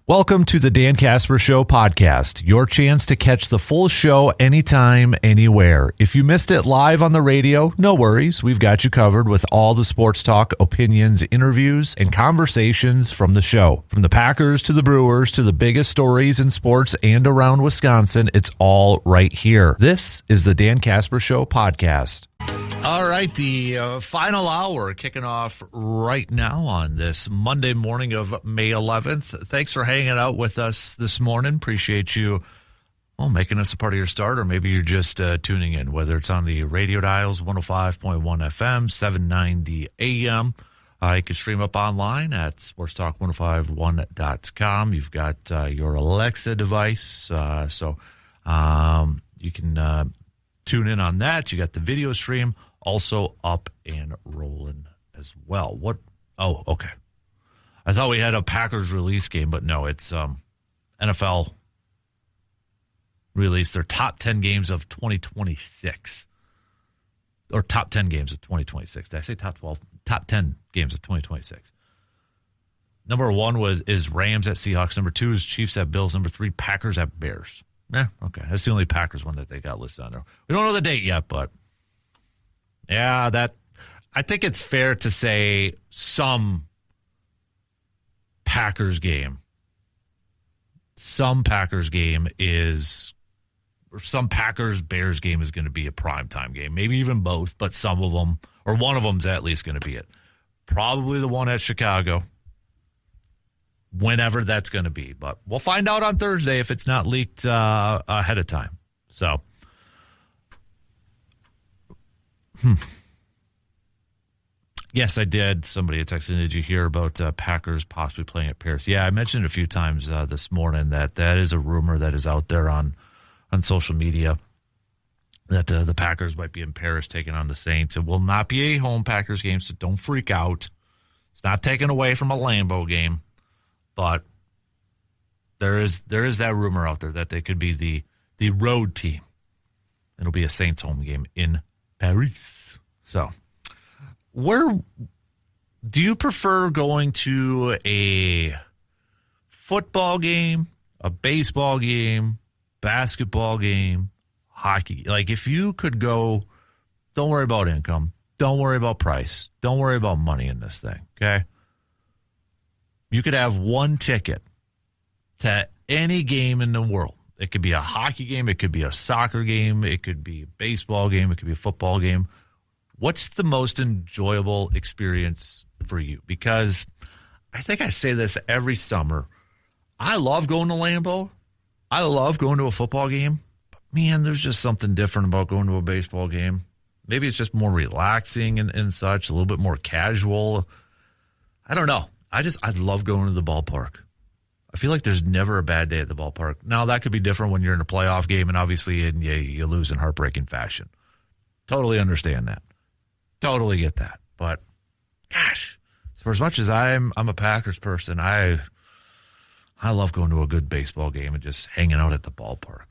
Welcome to the Dan Casper Show podcast, your chance to catch the full show anytime, anywhere. If you missed it live on the radio, no worries. We've got you covered with all the sports talk, opinions, interviews, and conversations from the show. From the Packers to the Brewers to the biggest stories in sports and around Wisconsin, it's all right here. This is the Dan Casper Show podcast. All right, the final hour kicking off right now on this Monday morning of May 11th. Thanks for hanging out with us this morning. Appreciate you making us a part of your start, or maybe you're just tuning in, whether it's on the radio dials, 105.1 FM, 790 AM. You can stream up online at sportstalk1051.com. You've got your Alexa device, so you can tune in on that. You got the video stream also up and rolling as well. What? Oh, okay. I thought we had a Packers release game, but no, it's NFL released their top 10 games of 2026. Or top 10 games of 2026. Did I say top 12? Top 10 games of 2026. Number one is Rams at Seahawks. Number two is Chiefs at Bills. Number three, Packers at Bears. Okay. That's the only Packers one that they got listed on there. We don't know the date yet, but yeah, I think it's fair to say some Packers game is, or some Packers-Bears game is going to be a primetime game. Maybe even both, but some of them, or one of them's at least going to be it. Probably the one at Chicago, whenever that's going to be. But we'll find out on Thursday if it's not leaked ahead of time. So, yes, I did. Somebody had texted, did you hear about Packers possibly playing at Paris? Yeah, I mentioned a few times this morning that is a rumor that is out there on social media, that the Packers might be in Paris taking on the Saints. It will not be a home Packers game, so don't freak out. It's not taken away from a Lambeau game, but there is that rumor out there that they could be the road team. It'll be a Saints home game in Paris. So, where do you prefer going to a football game, a baseball game, basketball game, hockey? Like, if you could go, don't worry about income, don't worry about price, don't worry about money in this thing, okay? You could have one ticket to any game in the world. It could be a hockey game, it could be a soccer game, it could be a baseball game, it could be a football game. What's the most enjoyable experience for you? Because I think I say this every summer. I love going to Lambeau. I love going to a football game. But man, there's just something different about going to a baseball game. Maybe it's just more relaxing and such, a little bit more casual. I don't know. I love going to the ballpark. I feel like there's never a bad day at the ballpark. Now, that could be different when you're in a playoff game and obviously you lose in heartbreaking fashion. Totally understand that. Totally get that. But, gosh, for as much as I'm a Packers person, I love going to a good baseball game and just hanging out at the ballpark.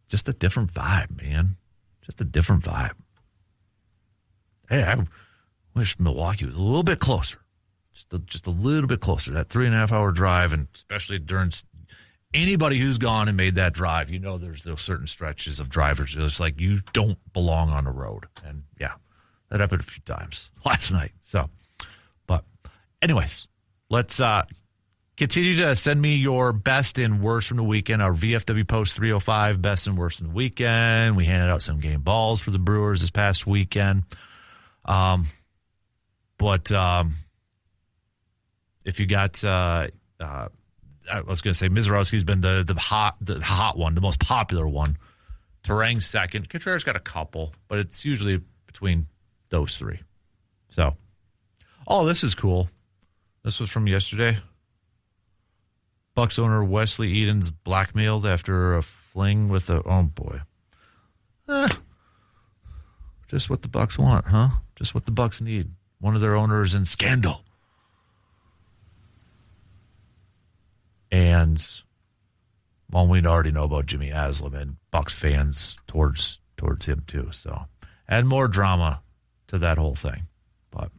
Just a different vibe, man. Just a different vibe. Hey, I wish Milwaukee was a little bit closer. Just a little bit closer. That 3.5 hour drive, and especially during anybody who's gone and made that drive, you know there's those certain stretches of drivers. It's like you don't belong on the road. And, yeah, that happened a few times last night. So, but anyways, let's continue to send me your best and worst from the weekend. Our VFW Post 305, best and worst from the weekend. We handed out some game balls for the Brewers this past weekend. But if you got, I was going to say Mizorowski's been the hot one, the most popular one. Terang's second. Contreras got a couple, but it's usually between those three. So, this is cool. This was from yesterday. Bucks owner Wesley Eden's blackmailed after a fling with oh boy. Just what the Bucks want, huh? Just what the Bucks need. One of their owners in scandal. And we already know about Jimmy Haslam and Bucks fans towards him too. So add more drama to that whole thing. But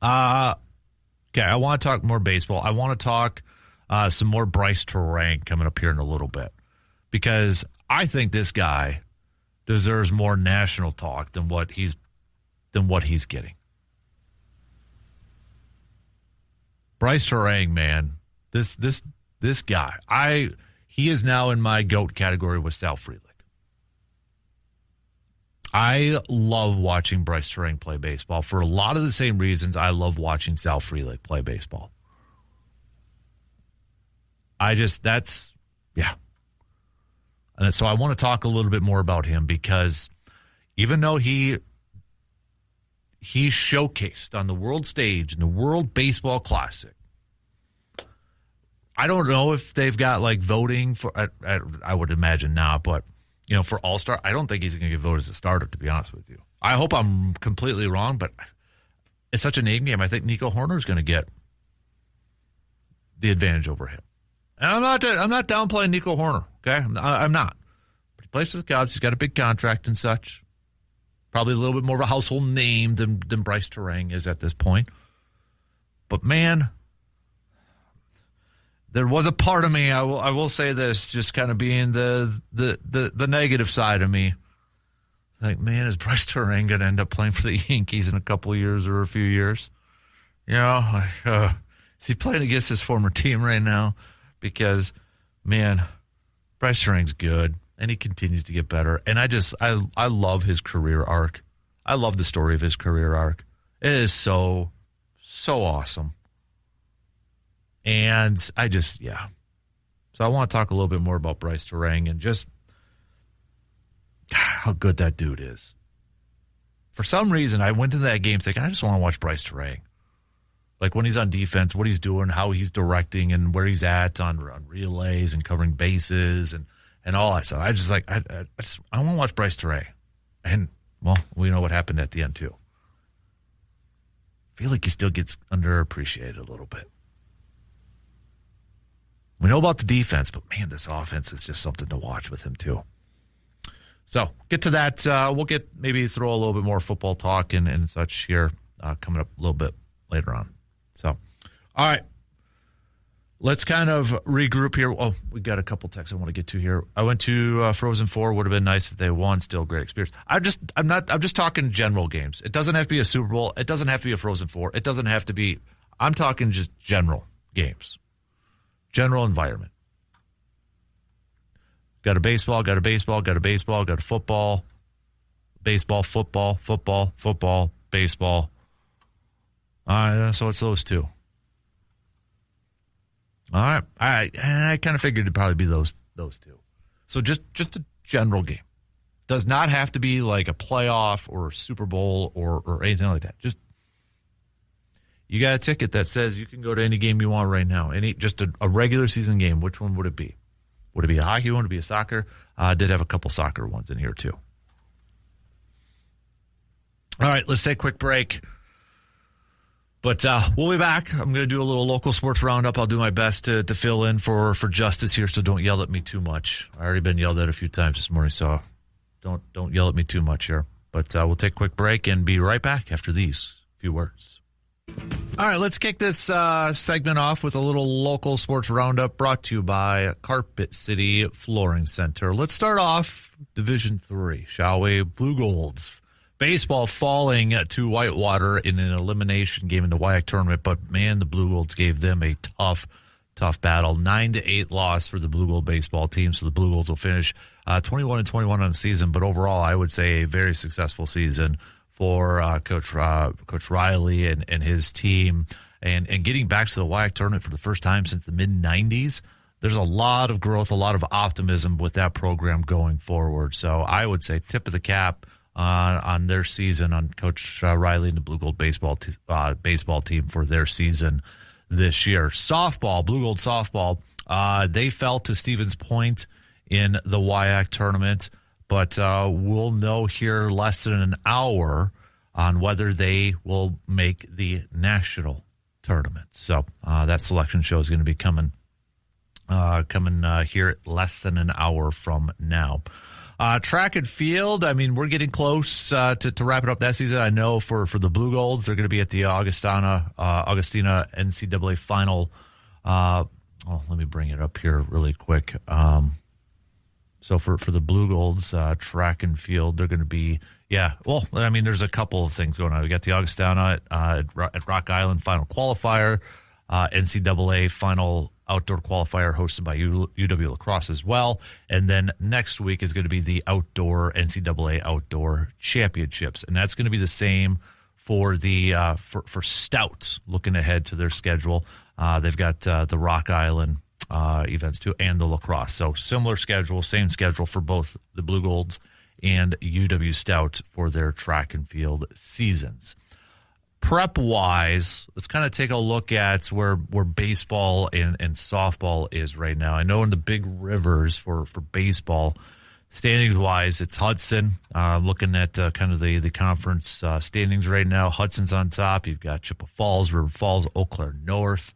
okay, I want to talk more baseball. I want to talk some more Bryce Terang coming up here in a little bit, because I think this guy deserves more national talk than what he's getting. Bryce Terang, man, this guy, he is now in my GOAT category with Sal Frelick. I love watching Bryce Terang play baseball for a lot of the same reasons I love watching Sal Frelick play baseball. Yeah. And so I want to talk a little bit more about him, because even though he showcased on the world stage in the World Baseball Classic, I don't know if they've got like voting for, I would imagine not, but for All-Star, I don't think he's going to get voted as a starter, to be honest with you. I hope I'm completely wrong, but it's such a name game. I think Nico Horner is going to get the advantage over him. And I'm not downplaying Nico Horner, okay? I'm not. But he plays for the Cubs. He's got a big contract and such. Probably a little bit more of a household name than Bryce Terang is at this point. But man, there was a part of me, I will say this, just kind of being the negative side of me. Like, man, is Bryce Terang going to end up playing for the Yankees in a couple of years or a few years? Is he playing against his former team right now? Because, man, Bryce Terang's good, and he continues to get better. And I love his career arc. I love the story of his career arc. It is so, so awesome. And So I want to talk a little bit more about Bryce Terang and just how good that dude is. For some reason, I went to that game thinking, I just want to watch Bryce Terang. Like when he's on defense, what he's doing, how he's directing, and where he's at on relays and covering bases and all that stuff. I want to watch Bryce Terang. And, well, we know what happened at the end, too. I feel like he still gets underappreciated a little bit. We know about the defense, but, man, this offense is just something to watch with him, too. So, get to that. We'll throw a little bit more football talk and such here coming up a little bit later on. So, all right. Let's kind of regroup here. Oh, we got a couple texts I want to get to here. I went to Frozen 4. Would have been nice if they won. Still great experience. I'm just talking general games. It doesn't have to be a Super Bowl. It doesn't have to be a Frozen 4. It doesn't have to be. I'm talking just general games. General environment. Got a baseball, got a baseball, got a baseball, got a football. Baseball, football, football, football, baseball. So it's those two. All right. I kind of figured it'd probably be those two. So just a general game. Does not have to be like a playoff or a Super Bowl or anything like that. Just you got a ticket that says you can go to any game you want right now. Just a regular season game. Which one would it be? Would it be a hockey one? Would it be a soccer? I did have a couple soccer ones in here too. All right, let's take a quick break. But we'll be back. I'm going to do a little local sports roundup. I'll do my best to fill in for Justice here, so don't yell at me too much. I already been yelled at a few times this morning, so don't yell at me too much here. But we'll take a quick break and be right back after these few words. All right, let's kick this segment off with a little local sports roundup brought to you by Carpet City Flooring Center. Let's start off Division III, shall we? Blue Golds. Baseball falling to Whitewater in an elimination game in the WIAC tournament, but, man, the Blue Golds gave them a tough battle. 9-8 loss for the Blue Gold baseball team, so the Blue Golds will finish 21-21 on the season, but overall I would say a very successful season for Coach Riley and his team, and getting back to the WIAC tournament for the first time since the mid-'90s. There's a lot of growth, a lot of optimism with that program going forward. So I would say tip of the cap on their season, on Coach Riley and the Blue Gold baseball team for their season this year. Softball, Blue Gold softball, they fell to Stevens Point in the WIAC tournament, but we'll know here less than an hour on whether they will make the national tournament. So that selection show is going to be coming here less than an hour from now. Track and field, I mean, we're getting close to wrapping up that season. I know for the Blue Golds, they're going to be at the Augustina NCAA final Oh, let me bring it up here really quick. So for the Blue Golds, track and field, they're going to be, there's a couple of things going on. We got the Augustana at Rock Island final qualifier, NCAA final outdoor qualifier hosted by UW Lacrosse as well. And then next week is going to be the outdoor NCAA outdoor championships. And that's going to be the same for the for Stout, looking ahead to their schedule. They've got the Rock Island events too, and the lacrosse. So similar schedule, same schedule for both the Blue Golds and UW Stout for their track and field seasons. Prep-wise, let's kind of take a look at where baseball and softball is right now. I know in the big rivers for baseball, standings-wise, it's Hudson. Looking at kind of the conference standings right now, Hudson's on top. You've got Chippewa Falls, River Falls, Eau Claire North,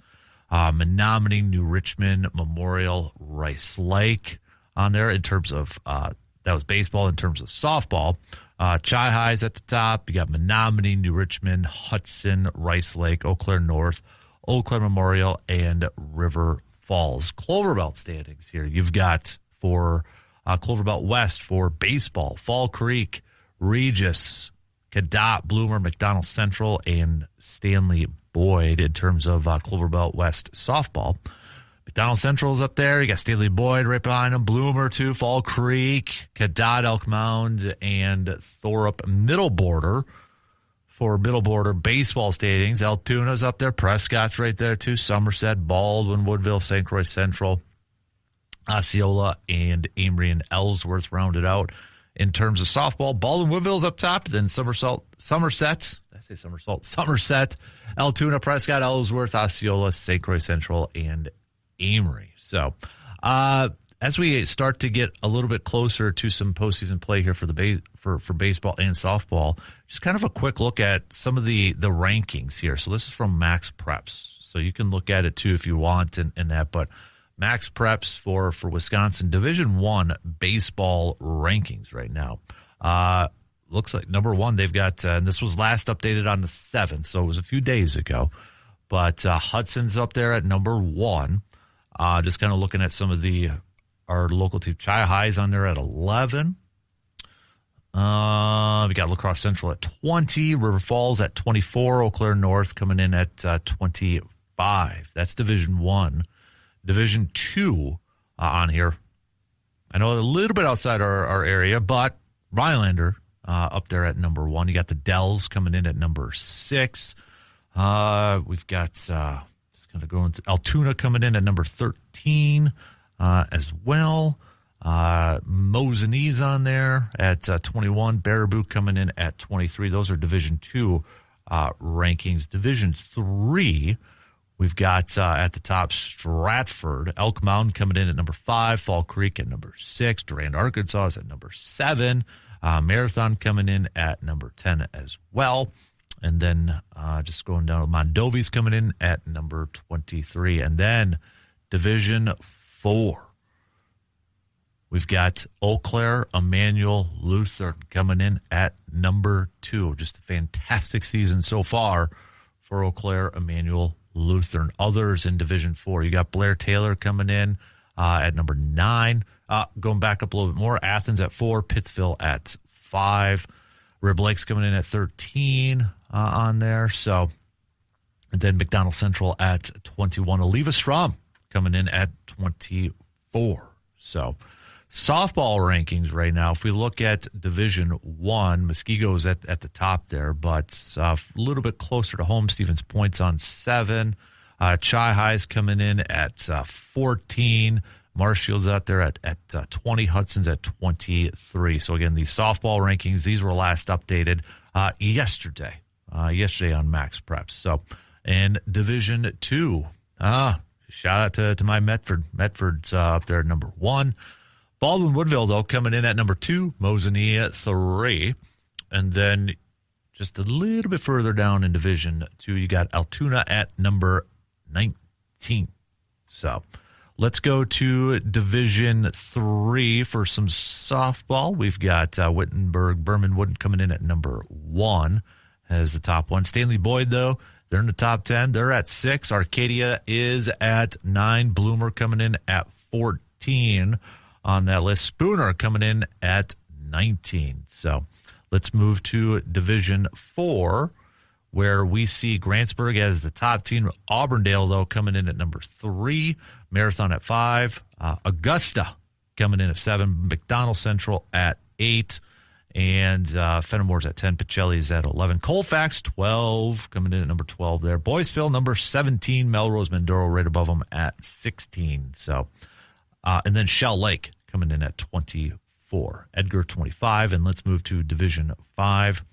Menominee, New Richmond, Memorial, Rice Lake on there in terms of that was baseball. In terms of softball, Chi-Hi's at the top. You got Menominee, New Richmond, Hudson, Rice Lake, Eau Claire North, Eau Claire Memorial, and River Falls. Cloverbelt standings here. You've got for Cloverbelt West for baseball, Fall Creek, Regis, Cadott, Bloomer, McDonald Central, and Stanley Boyd in terms of Cloverbelt West softball. McDonald Central's up there. You got Stanley Boyd right behind him. Bloomer, too. Fall Creek, Cadott, Elk Mound, and Thorup Middle Border for Middle Border baseball standings. Altoona's up there. Prescott's right there, too. Somerset, Baldwin, Woodville, St. Croix Central, Osceola, and Amory and Ellsworth rounded out. In terms of softball, Baldwin, Woodville's up top. Then Somerset, Altoona, Prescott, Ellsworth, Osceola, St. Croix Central, and Amory. So as we start to get a little bit closer to some postseason play here for the for baseball and softball, just kind of a quick look at some of the rankings here. So this is from Max Preps. So you can look at it too if you want in that. But Max Preps for Wisconsin Division I baseball rankings right now. Looks like number one, they've got, and this was last updated on the 7th, so it was a few days ago. But Hudson's up there at number 1. Just kind of looking at some of our local team. Chi-Hi's on there at 11. We got La Crosse Central at 20. River Falls at 24. Eau Claire North coming in at 25. That's Division I. Division II on here. I know a little bit outside our area, but Rhinelander up there at number 1. You got the Dells coming in at number 6. We've got just kind of going to Altoona coming in at number 13 as well. Mosinese on there at 21. Baraboo coming in at 23. Those are Division II rankings. Division III, we've got at the top Stratford. Elk Mountain coming in at number 5. Fall Creek at number 6. Durand, Arkansas is at number 7. Marathon coming in at number 10 as well. And then just going down, Mondovi's coming in at number 23. And then Division IV. We've got Eau Claire, Emmanuel, Lutheran coming in at number 2. Just a fantastic season so far for Eau Claire, Emmanuel, Lutheran. Others in Division IV. You got Blair Taylor coming in at number 9. Going back up a little bit more, Athens at 4, Pittsville at 5. Rib Lake's coming in at 13 on there. So, and then McDonald Central at 21. Oliva Strom coming in at 24. So, softball rankings right now, if we look at Division I, Muskego's at the top there, but a little bit closer to home. Stevens Point's on 7. Chi-Hi's coming in at 14. Marshfield's out there at 20. Hudson's at 23. So, again, these softball rankings, these were last updated yesterday on Max Preps. So, in Division II, shout out to my Medford. Medford's up there at number 1. Baldwin Woodville, though, coming in at number 2. Mosinee at 3. And then just a little bit further down in Division II, you got Altoona at number 19. So let's go to Division III for some softball. We've got Wittenberg, Berman Wood coming in at number 1 as the top one. Stanley Boyd, though, They're in the top 10. They're at 6. Arcadia is at 9. Bloomer coming in at 14 on that list. Spooner coming in at 19. So let's move to Division 4, where we see Grantsburg as the top team. Auburndale, though, coming in at number 3. Marathon at 5. Augusta coming in at 7. McDonald Central at 8. And Fenimore's at 10. Pacelli is at 11. Colfax, 12, coming in at number 12 there. Boyceville, number 17. Melrose Mindoro right above them at 16. So, and then Shell Lake coming in at 24. Edgar, 25. And let's move to Division 5.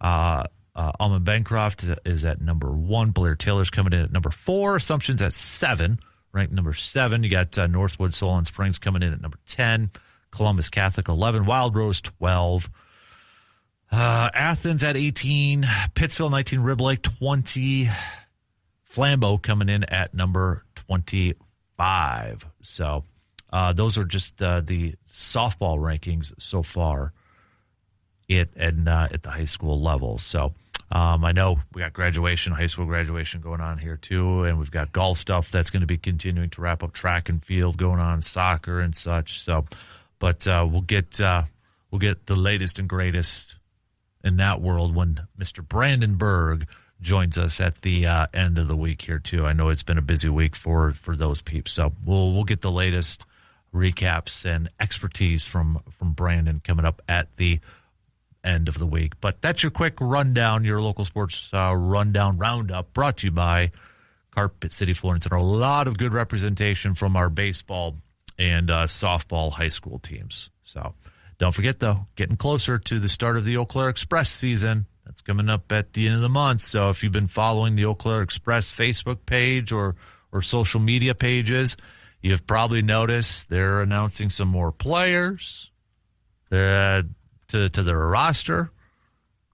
Almond Bancroft is at number 1. Blair Taylor's coming in at number 4. Assumption's at 7, ranked number 7. You got Northwood Solon Springs coming in at number 10. Columbus Catholic, 11. Wild Rose, 12. Athens at 18. Pittsville, 19. Rib Lake, 20. Flambeau coming in at number 25. So those are just the softball rankings so far at the high school level. So I know we got high school graduation going on here too, and we've got golf stuff that's going to be continuing to wrap up, track and field going on, soccer and such. So, but we'll get the latest and greatest in that world when Mr. Brandon Berg joins us at the end of the week here too. I know it's been a busy week for those peeps, so we'll get the latest recaps and expertise from Brandon coming up at the end of the week. But that's your quick rundown, your local sports rundown roundup, brought to you by Carpet City Flooring Center. A lot of good representation from our baseball and softball high school teams. So don't forget, though, getting closer to the start of the Eau Claire Express season. That's coming up at the end of the month. So if you've been following the Eau Claire Express Facebook page or social media pages, you've probably noticed they're announcing some more players to their roster.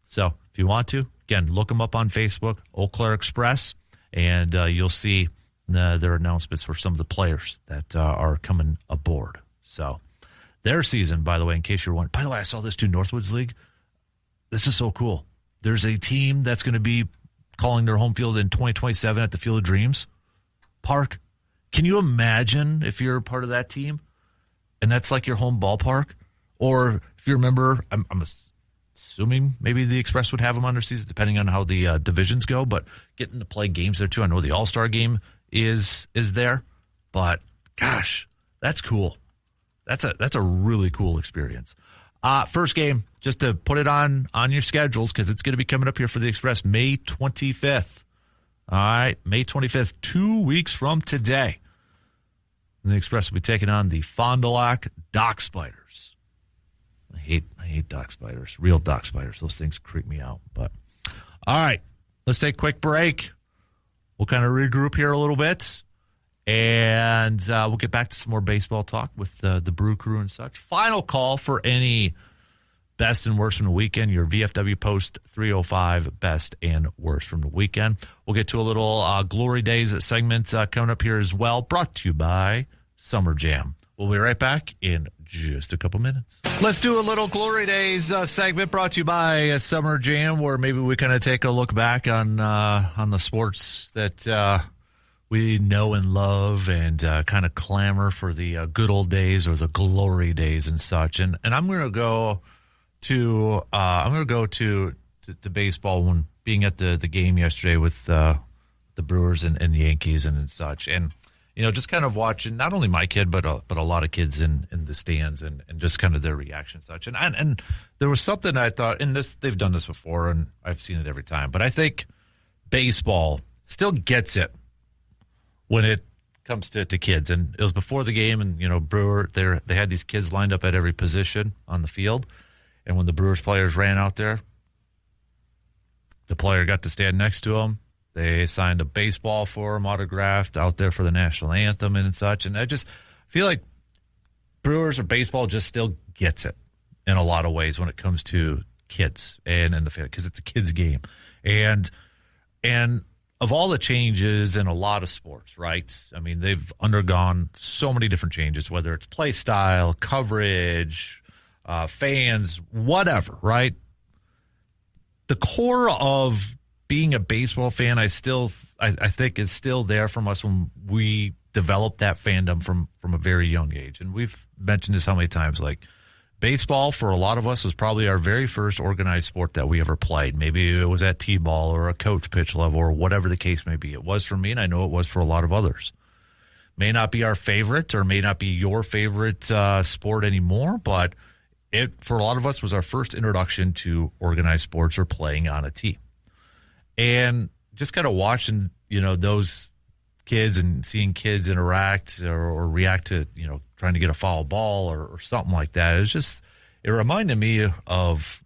So if you want to, again, look them up on Facebook, Eau Claire Express, and you'll see their announcements for some of the players that are coming aboard. So their season, by the way, in case you're wondering, by the way, I saw this too, Northwoods League. This is so cool. There's a team that's going to be calling their home field in 2027 at the Field of Dreams Park. Can you imagine if you're a part of that team and that's like your home ballpark? Or if you remember, I'm assuming maybe the Express would have them on their season, depending on how the divisions go, but getting to play games there too. I know the All-Star game is there, but gosh, that's cool. That's a really cool experience. First game, just to put it on your schedules, because it's going to be coming up here for the Express, May 25th. All right, May 25th, 2 weeks from today. And the Express will be taking on the Fond du Lac Dock Spiders. I hate dock spiders, real dock spiders. Those things creep me out. But all right, let's take a quick break. We'll kind of regroup here a little bit, and we'll get back to some more baseball talk with the Brew Crew and such. Final call for any best and worst from the weekend, your VFW Post 305 best and worst from the weekend. We'll get to a little Glory Days segment coming up here as well, brought to you by Summer Jam. We'll be right back in just a couple minutes. Let's do a little Glory Days segment brought to you by Summer Jam, where maybe we kind of take a look back on the sports that we know and love, and kind of clamor for the good old days or the glory days and such. And I'm going to go to baseball, when being at the game yesterday with the Brewers and the Yankees and such. And just kind of watching not only my kid, but a lot of kids in the stands and just kind of their reaction and such. And there was something I thought, and they've done this before, and I've seen it every time, but I think baseball still gets it when it comes to kids. And it was before the game, and Brewer, they had these kids lined up at every position on the field. And when the Brewers players ran out there, the player got to stand next to him. They signed a baseball for him, autographed, out there for the national anthem and such. And I just feel like Brewers or baseball just still gets it in a lot of ways when it comes to kids and the family, because it's a kids' game. And of all the changes in a lot of sports, right? I mean, they've undergone so many different changes, whether it's play style, coverage, fans, whatever, right? The core of being a baseball fan, I think is still there from us when we developed that fandom from a very young age. And we've mentioned this how many times, like baseball for a lot of us was probably our very first organized sport that we ever played. Maybe it was at T-ball or a coach pitch level or whatever the case may be. It was for me, and I know it was for a lot of others. May not be our favorite or may not be your favorite sport anymore, but it, for a lot of us, was our first introduction to organized sports or playing on a team. And just kind of watching, those kids and seeing kids interact or react to, trying to get a foul ball or something like that. It reminded me of,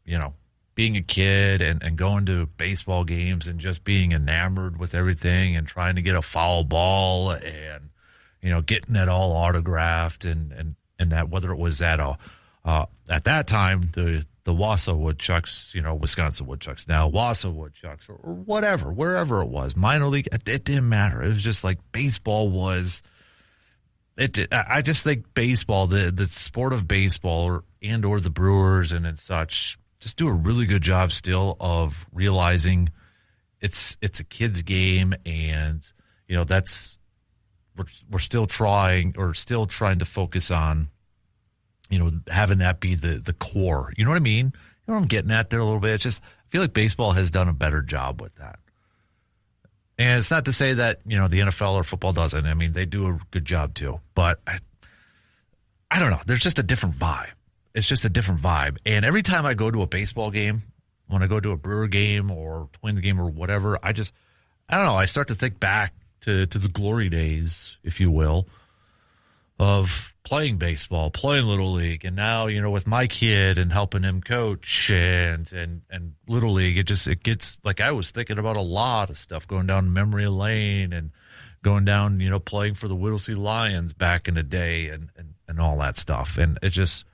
being a kid and going to baseball games and just being enamored with everything and trying to get a foul ball and, getting it all autographed and that, whether it was at that time, the Wausau Woodchucks, Wisconsin Woodchucks, now Wausau Woodchucks, or whatever, wherever it was, minor league, it didn't matter. It was just like baseball was. I just think baseball, the sport of baseball, or the Brewers and such, just do a really good job still of realizing it's a kid's game, and that's we're still trying to focus on. Having that be the core. You know what I mean? You know what I'm getting at there a little bit? It's just, I feel like baseball has done a better job with that. And it's not to say that, the NFL or football doesn't. I mean, they do a good job too. But I don't know. There's just a different vibe. It's just a different vibe. And every time I go to a baseball game, when I go to a Brewer game or Twins game or whatever, I don't know. I start to think back to the glory days, if you will, of playing baseball, playing Little League, and now, with my kid and helping him coach and Little League, it gets, like, I was thinking about a lot of stuff going down memory lane and going down, playing for the Whittlesey Lions back in the day and all that stuff. And it just,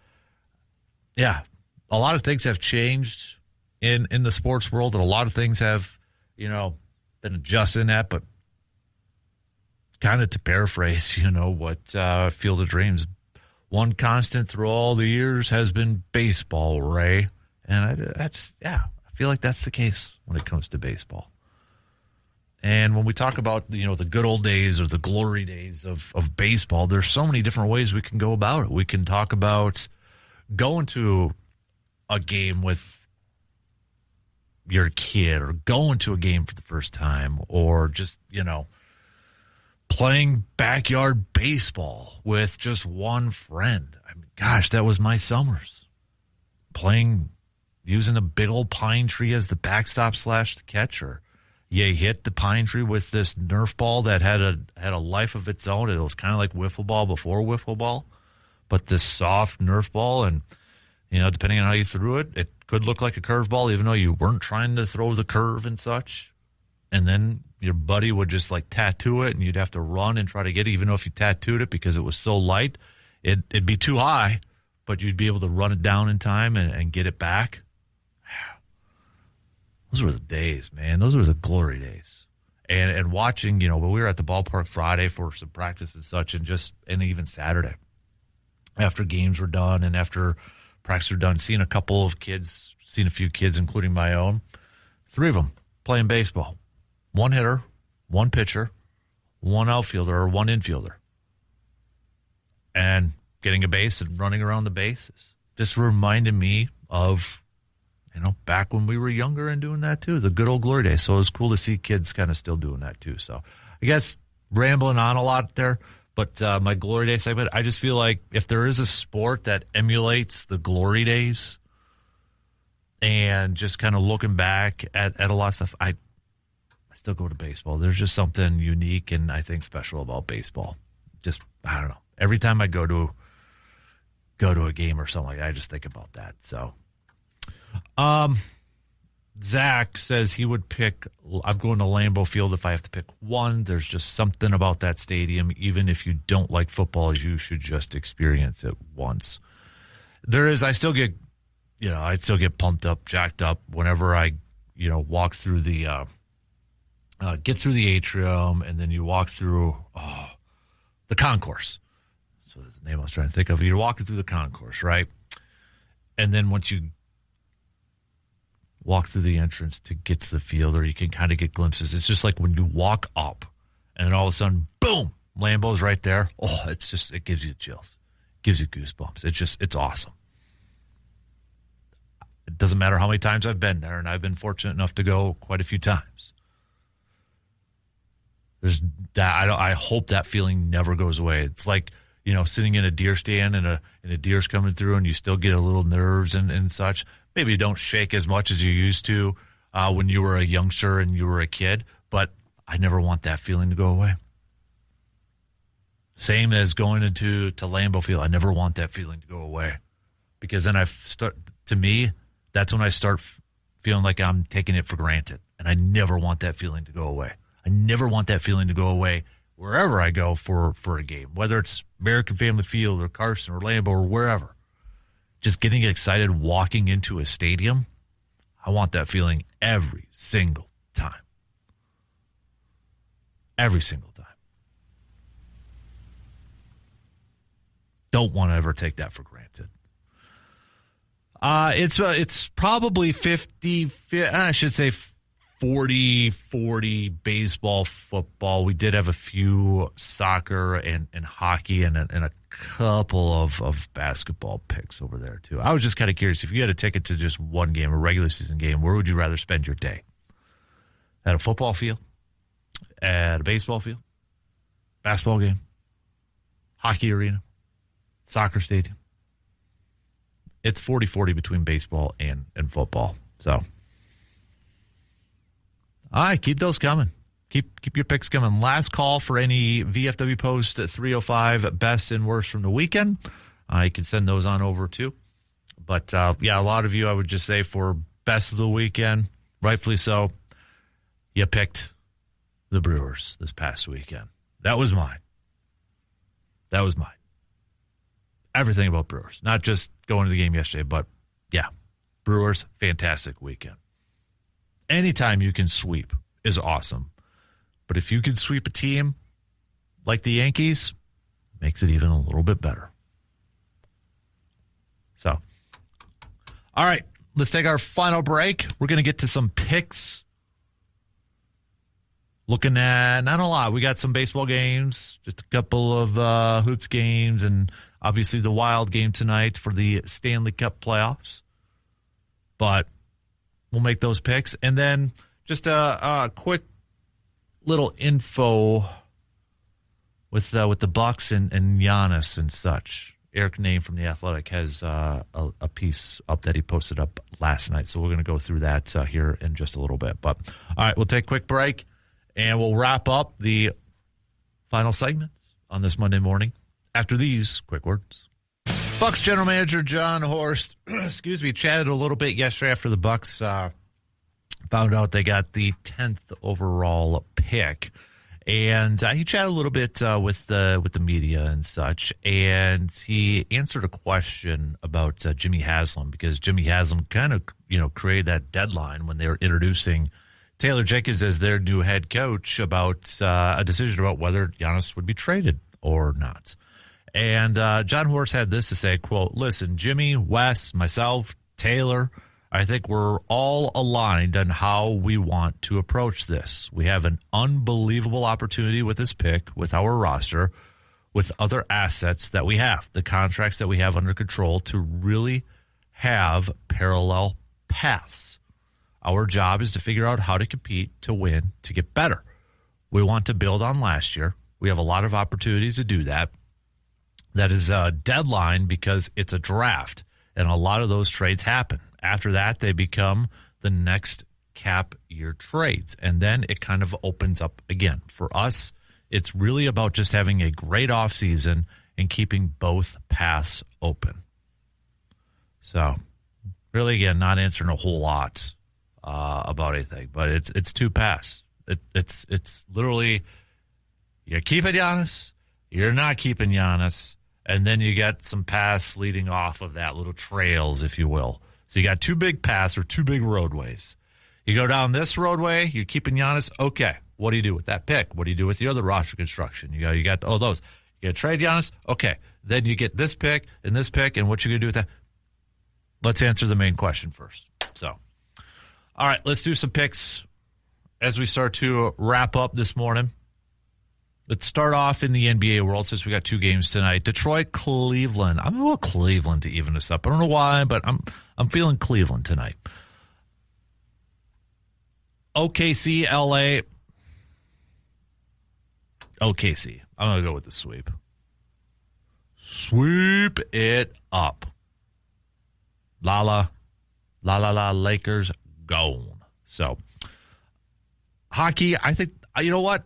yeah, a lot of things have changed in the sports world, and a lot of things have, been adjusting that, but kind of to paraphrase, what Field of Dreams, one constant through all the years has been baseball, Ray. And I feel like that's the case when it comes to baseball. And when we talk about, the good old days or the glory days of baseball, there's so many different ways we can go about it. We can talk about going to a game with your kid, or going to a game for the first time, or just, playing backyard baseball with just one friend. I mean, gosh, that was my summers. Using a big old pine tree as the backstop / the catcher. You hit the pine tree with this Nerf ball that had a life of its own. It was kind of like wiffle ball before wiffle ball, but this soft Nerf ball, and depending on how you threw it, it could look like a curveball, even though you weren't trying to throw the curve and such. And then your buddy would just like tattoo it, and you'd have to run and try to get it, even though if you tattooed it because it was so light, it'd be too high, but you'd be able to run it down in time and get it back. Those were the days, man. Those were the glory days. And watching, when we were at the ballpark Friday for some practice and such, and even Saturday, after games were done and after practice were done, seeing a few kids, including my own, 3 of them playing baseball. 1 hitter, 1 pitcher, 1 outfielder, or 1 infielder. And getting a base and running around the bases. This reminded me of, back when we were younger and doing that too, the good old glory days. So it was cool to see kids kind of still doing that too. So I guess rambling on a lot there, but my glory day segment, I just feel like if there is a sport that emulates the glory days and just kind of looking back at a lot of stuff, I still go to baseball. There's just something unique and I think special about baseball. Just, I don't know. Every time I go to a game or something like that, I just think about that. So, Zach says he would pick, I'm going to Lambeau Field if I have to pick one. There's just something about that stadium. Even if you don't like football, you should just experience it once. I still get, I'd still get pumped up, jacked up whenever I, walk through the, get through the atrium, and then you walk through the concourse. So that's the name I was trying to think of. You're walking through the concourse, right? And then once you walk through the entrance to get to the field, or you can kind of get glimpses. It's just like when you walk up and then all of a sudden, boom, Lambeau's right there. Oh, it gives you chills. It gives you goosebumps. It's awesome. It doesn't matter how many times I've been there, and I've been fortunate enough to go quite a few times. There's that. I hope that feeling never goes away. It's like, sitting in a deer stand and a deer's coming through, and you still get a little nerves and such. Maybe you don't shake as much as you used to when you were a youngster and you were a kid, but I never want that feeling to go away. Same as going to Lambeau Field. I never want that feeling to go away, because then that's when I start feeling like I'm taking it for granted, and I never want that feeling to go away. I never want that feeling to go away wherever I go for a game, whether it's American Family Field or Carson or Lambeau or wherever. Just getting excited walking into a stadium, I want that feeling every single time. Every single time. Don't want to ever take that for granted. It's probably 50, I should say 40-40 baseball, football. We did have a few soccer and hockey and a couple of basketball picks over there, too. I was just kind of curious, if you had a ticket to just one game, a regular season game, where would you rather spend your day? At a football field? At a baseball field? Basketball game? Hockey arena? Soccer stadium? It's 40-40 between baseball and football. So, all right, keep those coming. Keep your picks coming. Last call for any VFW post at 305 best and worst from the weekend. You can send those on over too. But, a lot of you, I would just say, for best of the weekend, rightfully so, you picked the Brewers this past weekend. That was mine. Everything about Brewers. Not just going to the game yesterday, but, Brewers, fantastic weekend. Anytime you can sweep is awesome. But if you can sweep a team like the Yankees, makes it even a little bit better. So, all right, let's take our final break. We're going to get to some picks. Looking at, not a lot. We got some baseball games, just a couple of hoops games, and obviously the Wild game tonight for the Stanley Cup playoffs. But we'll make those picks. And then just a quick little info with the Bucks and Giannis and such. Eric Name from The Athletic has a piece up that he posted up last night. So we're going to go through that here in just a little bit. But, all right, we'll take a quick break, and we'll wrap up the final segments on this Monday morning after these quick words. Bucks general manager John Horst, chatted a little bit yesterday after the Bucks found out they got the 10th overall pick, and he chatted a little bit with the media and such, and he answered a question about Jimmy Haslam, because Jimmy Haslam kind of created that deadline when they were introducing Taylor Jenkins as their new head coach about a decision about whether Giannis would be traded or not. And John Horst had this to say, quote, "Listen, Jimmy, Wes, myself, Taylor, I think we're all aligned on how we want to approach this. We have an unbelievable opportunity with this pick, with our roster, with other assets that we have, the contracts that we have under control, to really have parallel paths. Our job is to figure out how to compete, to win, to get better. We want to build on last year. We have a lot of opportunities to do that. That is a deadline because it's a draft, and a lot of those trades happen. After that, they become the next cap year trades, and then it kind of opens up again. For us, it's really about just having a great offseason and keeping both paths open." So, really, again, not answering a whole lot about anything, but it's two paths. It's literally, you're keeping Giannis, you're not keeping Giannis, and then you got some paths leading off of that, little trails, if you will. So you got two big paths or two big roadways. You go down this roadway, you're keeping Giannis. Okay, what do you do with that pick? What do you do with the other roster construction? You got those. You got to trade Giannis. Okay, then you get this pick, and what you going to do with that? Let's answer the main question first. So, All right, let's do some picks as we start to wrap up this morning. Let's start off in the NBA world since we got 2 games tonight. Detroit, Cleveland. I'm going to go Cleveland to even this up. I don't know why, but I'm feeling Cleveland tonight. OKC, LA. OKC. I'm going to go with the sweep. Sweep it up. La, Lakers gone. So, hockey, I think, you know what?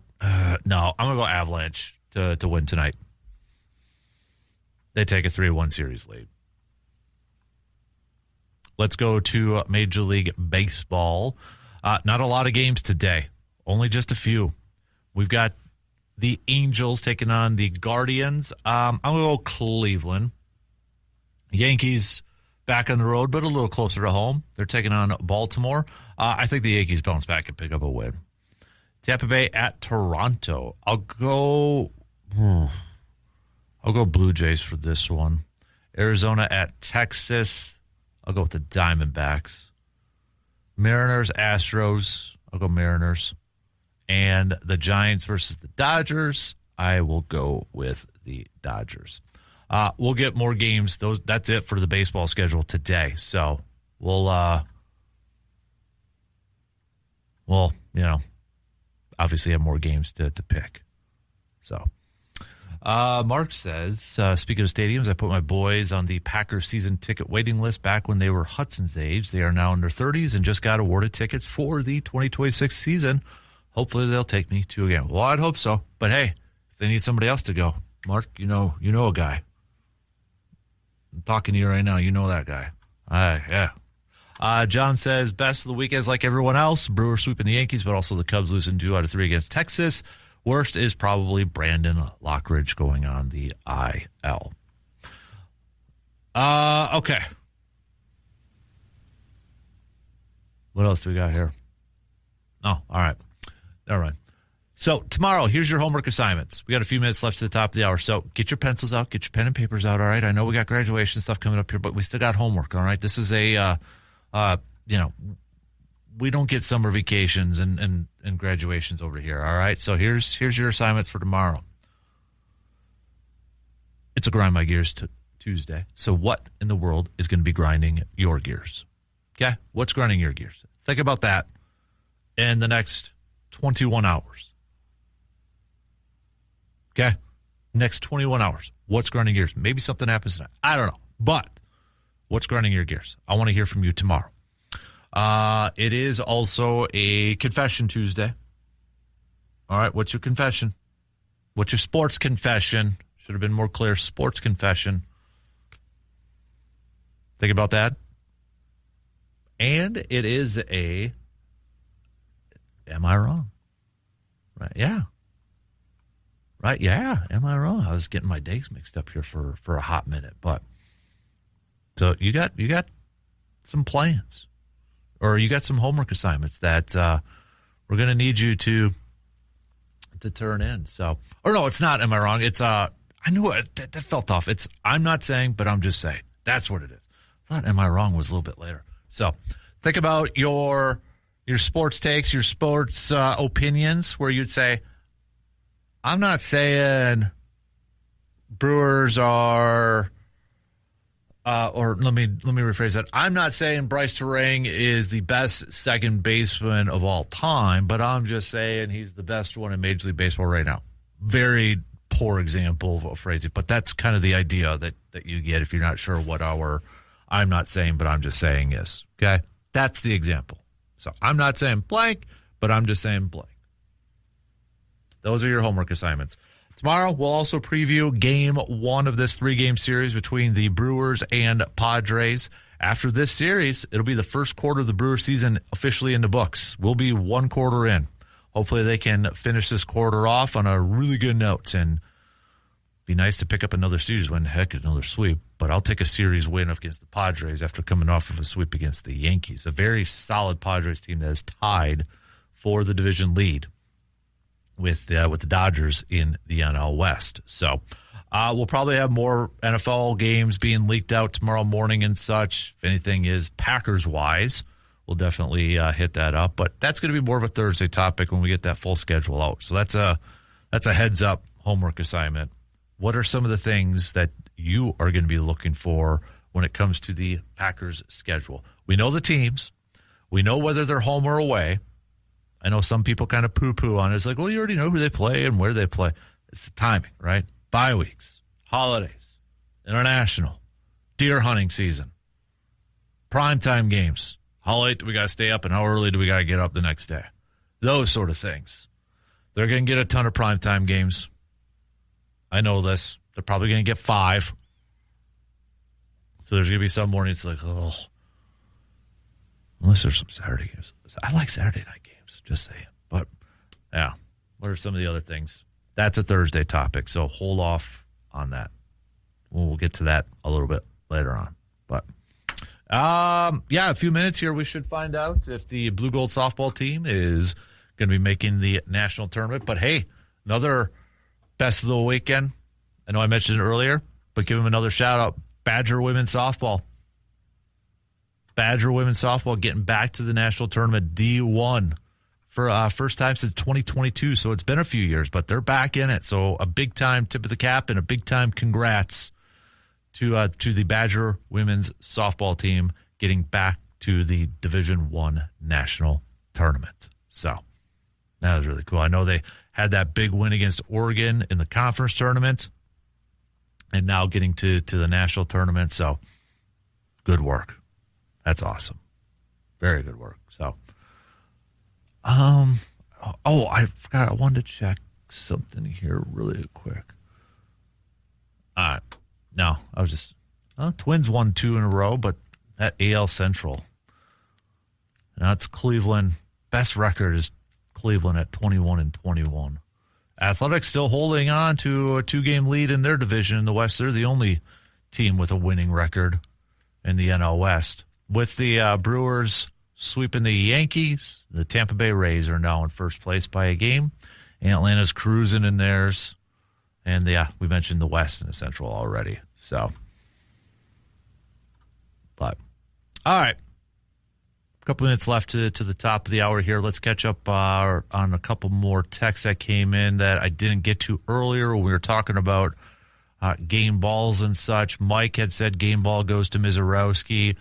No, I'm going to go Avalanche to win tonight. They take a 3-1 series lead. Let's go to Major League Baseball. Not a lot of games today, only just a few. We've got the Angels taking on the Guardians. I'm going to go Cleveland. Yankees back on the road, but a little closer to home. They're taking on Baltimore. I think the Yankees bounce back and pick up a win. Tampa Bay at Toronto. I'll go Blue Jays for this one. Arizona at Texas. I'll go with the Diamondbacks. Mariners, Astros. I'll go Mariners. And the Giants versus the Dodgers. I will go with the Dodgers. We'll get more games. That's it for the baseball schedule today. So we'll obviously have more games to pick. So Mark says, speaking of stadiums, I put my boys on the Packers season ticket waiting list back when they were Hudson's age. They are now in their 30s and just got awarded tickets for the 2026 season. Hopefully they'll take me to a game. Well, I'd hope so. But hey, if they need somebody else to go, Mark, you know a guy. I'm talking to you right now. You know that guy. Yeah. John says, best of the weekend is like everyone else. Brewers sweeping the Yankees, but also the Cubs losing 2 out of 3 against Texas. Worst is probably Brandon Lockridge going on the IL. Okay. What else do we got here? Oh, all right. Never mind. So tomorrow, here's your homework assignments. We got a few minutes left to the top of the hour. So get your pencils out, get your pen and papers out, all right? I know we got graduation stuff coming up here, but we still got homework, all right? This is a, we don't get summer vacations and graduations over here, all right? So here's your assignments for tomorrow. It's a Grind My Gears Tuesday. So what in the world is going to be grinding your gears? Okay? What's grinding your gears? Think about that in the next 21 hours. Okay? Next 21 hours. What's grinding gears? Maybe something happens tonight. I don't know. But what's grinding your gears? I want to hear from you tomorrow. It is also a Confession Tuesday. All right, what's your confession? What's your sports confession? Should have been more clear. Sports confession. Think about that. And it is a, am I wrong? Right, yeah. Right, yeah, am I wrong? I was getting my days mixed up here for a hot minute. But so you got some plans. Or you got some homework assignments that we're going to need you to turn in. So, or no, it's not. Am I wrong? It's I knew it. That felt off. It's I'm not saying, but I'm just saying. That's what it is. I thought "Am I wrong" was a little bit later. So, think about your sports takes, your sports opinions, where you'd say, "I'm not saying Brewers are." Or let me rephrase that. I'm not saying Bryce Terang is the best second baseman of all time, but I'm just saying he's the best one in Major League Baseball right now. Very poor example of phrasing, but that's kind of the idea that you get if you're not sure what our I'm not saying, but I'm just saying is. Okay? That's the example. So I'm not saying blank, but I'm just saying blank. Those are your homework assignments. Tomorrow, we'll also preview Game 1 of this 3-game series between the Brewers and Padres. After this series, it'll be the first quarter of the Brewer season officially in the books. We'll be 1 quarter in. Hopefully they can finish this quarter off on a really good note. And be nice to pick up another series win. Heck, another sweep. But I'll take a series win against the Padres after coming off of a sweep against the Yankees. A very solid Padres team that is tied for the division lead with the Dodgers in the NL West. So we'll probably have more NFL games being leaked out tomorrow morning and such. If anything is Packers-wise, we'll definitely hit that up. But that's going to be more of a Thursday topic when we get that full schedule out. So that's a heads up homework assignment. What are some of the things that you are going to be looking for when it comes to the Packers schedule? We know the teams. We know whether they're home or away. I know some people kind of poo-poo on it. It's like, well, you already know who they play and where they play. It's the timing, right? Bye weeks, holidays, international, deer hunting season, primetime games. How late do we got to stay up and how early do we got to get up the next day? Those sort of things. They're going to get a ton of primetime games. I know this. They're probably going to get 5. So there's going to be some mornings like, oh, unless there's some Saturday games. I like Saturday night games, just saying. But, yeah, what are some of the other things? That's a Thursday topic, so hold off on that. We'll get to that a little bit later on. But, a few minutes here, we should find out if the Blue Gold softball team is going to be making the national tournament. But, hey, another best of the weekend. I know I mentioned it earlier, but give them another shout-out. Badger women's softball. Badger women's softball getting back to the national tournament, D1, for first time since 2022. So it's been a few years, but they're back in it. So a big-time tip of the cap and a big-time congrats to the Badger women's softball team getting back to the Division I national tournament. So that was really cool. I know they had that big win against Oregon in the conference tournament and now getting to the national tournament. So good work. That's awesome. Very good work. So, I forgot. I wanted to check something here really quick. No, I was just, Twins won 2 in a row, but that AL Central. Now it's Cleveland. Best record is Cleveland at 21-21. Athletics still holding on to a 2-game lead in their division in the West. They're the only team with a winning record in the NL West. With the Brewers sweeping the Yankees, the Tampa Bay Rays are now in first place by a game. Atlanta's cruising in theirs. And, we mentioned the West and the Central already. So, but, all right. A couple minutes left to the top of the hour here. Let's catch up on a couple more texts that came in that I didn't get to earlier when we were talking about game balls and such. Mike had said game ball goes to Mizorowski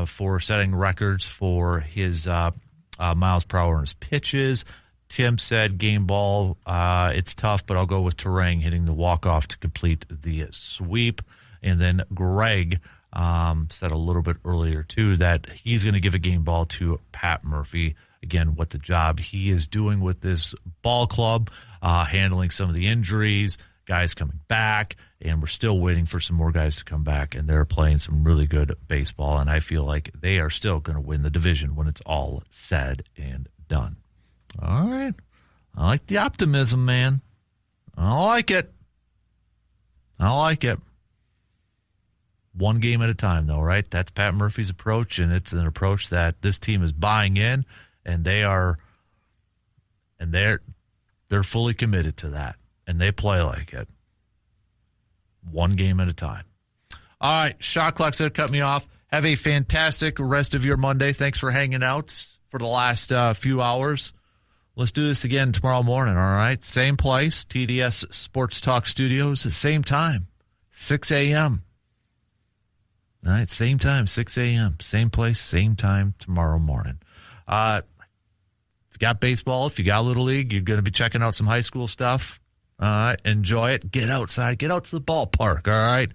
for setting records for his miles per hour in his pitches. Tim said game ball, it's tough, but I'll go with Terang hitting the walk-off to complete the sweep. And then Greg said a little bit earlier, too, that he's going to give a game ball to Pat Murphy. Again, what the job he is doing with this ball club, handling some of the injuries, guys coming back, and we're still waiting for some more guys to come back, and they're playing some really good baseball, and I feel like they are still going to win the division when it's all said and done. All right. I like the optimism, man. I like it. One game at a time, though, right? That's Pat Murphy's approach, and it's an approach that this team is buying in, and they're fully committed to that, and they play like it. One game at a time. All right, shot clock said cut me off. Have a fantastic rest of your Monday. Thanks for hanging out for the last few hours. Let's do this again tomorrow morning, all right? Same place, TDS Sports Talk Studios, same time, 6 a.m. All right, same time, 6 a.m. Same place, same time tomorrow morning. If you got baseball, if you got Little League, you're going to be checking out some high school stuff. All right, enjoy it. Get outside. Get out to the ballpark, all right?